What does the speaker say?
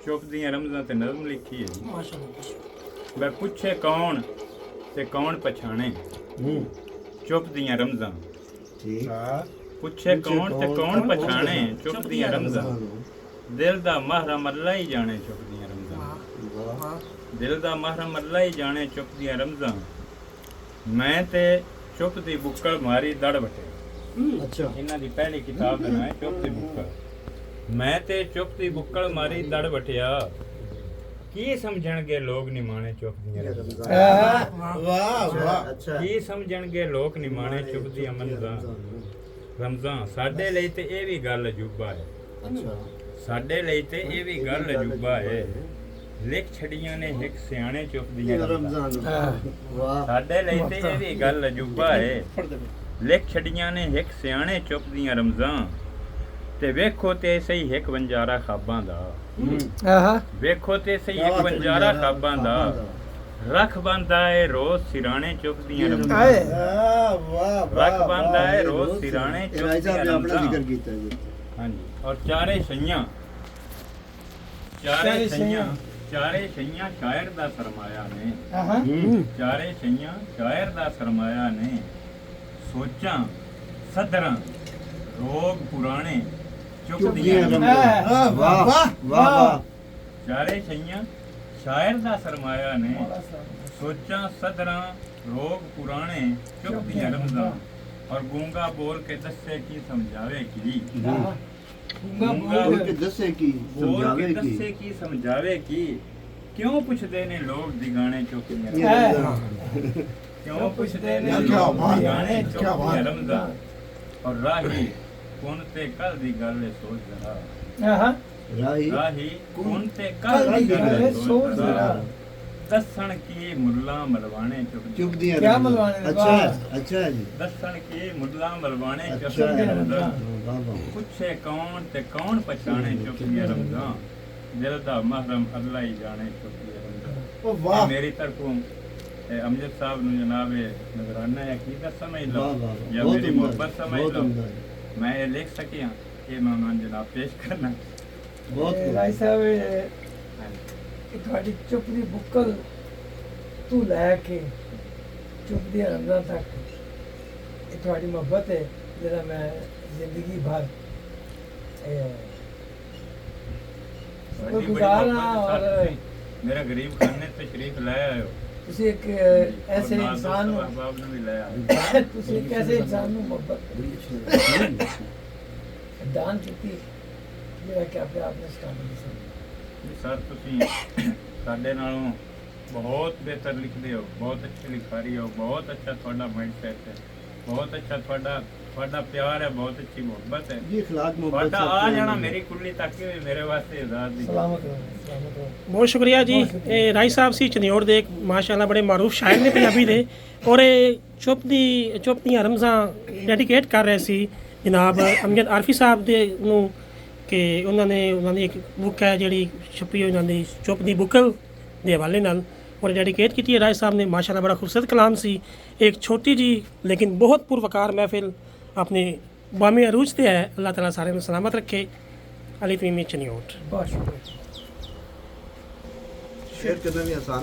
चुप दियां रमज़ां ते नज़म लिखी है जी। माशाअल्लाह। वह पुछे कौन ते कौन पछाणे चुप दियां रमज़ां। पुछे कौन ते कौन पछाणे चुप दियां रमज़ां। दिल दा महरम अल्लाह ही जाने चुप दियां रमज़ां। दिल दा महरम अल्लाह ही जाने चुप दियां रमज़ां। मैं ते चुप दी बुक्कल मारी दड़ वटे। अच्छा इन्हां दी पहली किताब दा नाम है चुप दी बुक्कल। मैं ते चुप दी बुक्कल मारी दड़ वटिया की समझणगे लोग निमाणे चुप दियां रमज़ां। वाह वाह अच्छा की समझणगे लोग निमाणे चुप दियां मंज़ां। रमज़ां साडे ਲਈ ਤੇ ਇਹ ਵੀ ਗੱਲ ਅਜੂਬਾ ਹੈ। अच्छा ਸਾਡੇ ਲਈ ਤੇ ਇਹ ਵੀ ਗੱਲ ਅਜੂਬਾ ਹੈ। ਲਿਖ ਛੜੀਆਂ ਨੇ ਇੱਕ ਸਿਆਣੇ ਚੁੱਪ ਦੀਆਂ ਰਮਜ਼ਾਨ। वाह ਸਾਡੇ ਲਈ ਤੇ ਇਹ ਵੀ ਗੱਲ ਅਜੂਬਾ ਹੈ। ਲਿਖ ਛੜੀਆਂ ਨੇ ਇੱਕ ਸਿਆਣੇ ਚੁੱਪ ਦੀਆਂ ਰਮਜ਼ਾਂ। ਤੇ ਵੇਖੋ ਤੇ ਸਹੀ ਇੱਕ ਵੰਜਾਰਾ ਖਾਬਾਂ ਦਾ। ਵੇਖੋ ਤੇ ਸਹੀ ਇੱਕ ਵੰਜਾਰਾ ਖਾਬਾਂ ਦਾ। ਰੱਖ ਬੰਦਾ ਏ ਰੋਜ਼ ਸਿਰਾਣੇ ਚੁੱਪ ਦੀਆਂ ਰਮਜ਼ਾਂ। वाह ਰੱਖ ਬੰਦਾ ਏ ਰੋਜ਼ ਸਿਰਾਣੇ ਚੁੱਪ राय ਦੀਆਂ साहब ने अपना ਰਮਜ਼ਾਂ। जिक्र किया है ਹਾਂਜੀ ਔਰ ਚਾਰੇ ਸਈਆਂ ਸ਼ਾਇਰ ਦਾ ਸਰਮਾਇਆ ਨੇ। ਚਾਰੇ ਸਈਆਂ ਸ਼ਾਇਰ ਦਾ ਸਰਮਾਇਆ ਨੇ। ਸੋਚਾਂ ਸਦਰਾਂ ਰੋਗ ਪੁਰਾਣੇ ਚੁੱਪ ਦੀਆਂ ਰਮਜ਼ਾਂ। वाह वाह वाह ਚਾਰੇ ਸਈਆਂ ਸ਼ਾਇਰ ਦਾ ਸਰਮਾਇਆ ਨੇ। ਸੋਚਾਂ ਸਦਰਾਂ ਰੋਗ ਪੁਰਾਣੇ ਚੁੱਪ ਦੀਆਂ ਰਮਜ਼ਾਂ। और गूंगा बोल के दस्से की समझावे की। गूंगा बोल के दस्से की बोल के समझावे की दस्से की समझावे की। क्यों पुछदे ने लोग दिगाने चौकियां। क्यों पुछदे ने लोग दिगाने चौकियां रमज़ां। और राही कौन ते कल दी गल सोच जरा। राही कौन ते कल दी गल सोच जरा। दसन की मुल्ला मलवाने चुप दिया क्या मलवाने? अच्छा अच्छा जी दसन की मुल्ला मलवाने चुप अच्छा दियां रमज़ां। वाह वाह पुछे कौन ते कौन पछाणे चुप दियां रमज़ां। दिल दा महरम अल्लाह ही जाने चुप दियां रमज़ां। वाह मेरी तरफों अमजद साहब नु जनाब नजराना या कीदा समझ लो वाह वाह या बहुत मेरी उम्दा मोहब्बत समझ बहुत लो। उम्दा मैं ये लिख सकिया ये मेहमान जनाब पेश करना। बहुत ਰਾਏ ਸਾਹਿਬ ਇਹ ਤੁਹਾਡੀ ਚੁੱਪ ਦੀ ਬੁੱਕਲ ਤੂੰ ਲੈ ਕੇ ਚੁੱਪ ਦੀ ਰਮਜ਼ਾਂ ਤੱਕ ਇਹ ਤੁਹਾਡੀ ਮੁਹੱਬਤ ਹੈ ਜਿਹੜਾ ਮੈਂ ਜ਼ਿੰਦਗੀ ਭਰ बड़ी गुजारना मोहब्बत और साथ में मेरा गरीब खाने तशरीफ लाया हो। ਤੁਸੀਂ ਇੱਕ ਐਸੇ ਇਨਸਾਨ ਨੂੰ अहबाब ने भी लाया। ਤੁਸੀਂ ਇੱਕ ਐਸੇ ਇਨਸਾਨ ਨੂੰ ਮੁਹੱਬਤ ਦਾਨ ਕੀਤੀ ਜਿਹੜਾ ਕਿ ਆਪਣੇ ਆਪ ਨੂੰ ਸਟਾਰਟ ਨਹੀਂ ਸੀ। ਸਰ ਤੁਸੀਂ ਸਾਡੇ ਨਾਲੋਂ ਬਹੁਤ ਬਿਹਤਰ ਲਿਖਦੇ ਹੋ। ਬਹੁਤ ਅੱਛੀ ਲਿਖਾਰੀ ਹੋ। ਬਹੁਤ ਅੱਛਾ ਤੁਹਾਡਾ ਮਾਈਂਡਸੈਟ ਹੈ। ਬਹੁਤ ਅੱਛਾ ਤੁਹਾਡਾ ਪਿਆਰ ਹੈ। ਬਹੁਤ ਅੱਛੀ ਮੁਹੱਬਤ ਹੈ। जी अखलाक मोहब्बत ਤੁਹਾਡਾ सबसे ਆ ਜਾਣਾ अहम है। ਮੇਰੀ ਕੁੱਲੀ ਤੱਕ ਹੀ ਮੇਰੇ ਵਾਸਤੇ ਆਜ਼ਾਦ ਦੀ। ਸਲਾਮਤ ਰਹੋ, ਸਲਾਮਤ ਰਹੋ। ਬਹੁਤ ਸ਼ੁਕਰੀਆ ਜੀ। ਇਹ ਰਾਈ ਸਾਹਿਬ ਸੀ ਚਨਿਓੜ ਦੇ ਇੱਕ ਮਾਸ਼ਾਅੱਲਾ ਬੜੇ ਮਾਰੂਫ ਸ਼ਾਇਰ ਨੇ ਪੰਜਾਬੀ ਦੇ ਔਰ ਇਹ ਚੁੱਪ ਦੀਆਂ ਰਮਜ਼ਾਂ ਡੈਡੀਕੇਟ ਕਰ ਰਹੇ ਸੀ ਜਨਾਬ ਅਮਜਦ ਆਰਫੀ ਸਾਹਿਬ ਦੇ ਨੂੰ ਕਿ ਉਹਨਾਂ ਦੀ ਇੱਕ ਬੁੱਕ ਹੈ ਜਿਹੜੀ ਛਪੀ ਹੋਈ ਉਹਨਾਂ ਦੀ ਚੁੱਪ ਦੀ ਬੁੱਕਲ ਦੇ ਹਵਾਲੇ ਨਾਲ और डेडिकेट की राय साहब ने माशाल्लाह बड़ा खूबसूरत कलाम सी। एक छोटी जी लेकिन बहुत पुरवकार महफिल अपने बामी अरूज से है। अल्लाह ताला सारे में सलामत रखे। अली तमीमी चनियोट। बहुत शुक्रिया। शेयर करना भी आसान